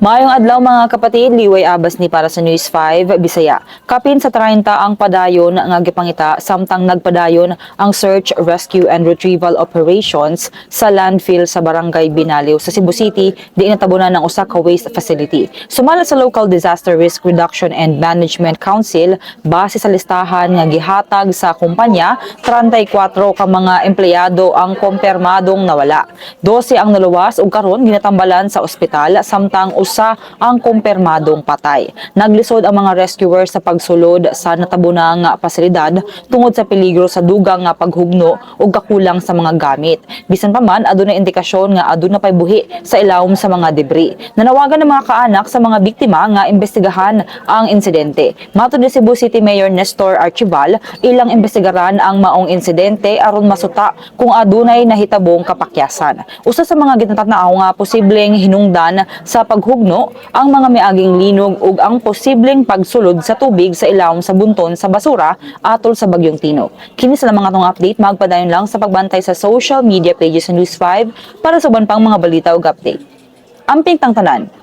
Maayong adlaw mga kapatid, liway abas ni para sa News 5 Bisaya. Kapin sa 30 ang padayon nga gipangita samtang nagpadayon ang search, rescue and retrieval operations sa landfill sa Barangay Binaliw sa Cebu City, di natabunan ng usa ka waste facility. Sumala sa Local Disaster Risk Reduction and Management Council, base sa listahan nga gihatag sa kumpanya, 34 ka mga empleyado ang kumpirmadong nawala. 12 ang naluwas ug karon ginatambalan sa ospital samtang usa ang kumpirmadong patay. Naglisod ang mga rescuers sa pagsulod sa natabunang pasilidad tungod sa peligro sa dugang nga paghugno ug kakulang sa mga gamit. Bisan pa man adunay indikasyon nga aduna pay buhi sa ilawom sa mga debris. Nanawagan ng mga kaanak sa mga biktima nga imbestigahan ang insidente. Matud ni Cebu City Mayor Nestor Archival, ilang imbestigaran ang maong insidente aron masuta kung adunay nahitabong kapakyasan. Usa sa mga ginatanaw nga posibleng hinungdan sa paghugno ang mga miaging linog ug ang posibleng pagsulod sa tubig sa ilawom sa bunton sa basura atol sa Bagyong Tino. Kini sa mga tong update, magpadayon lang sa pagbantay sa social media pages sa News 5 para sa uban pang mga balita ug update. Amping tang tanan,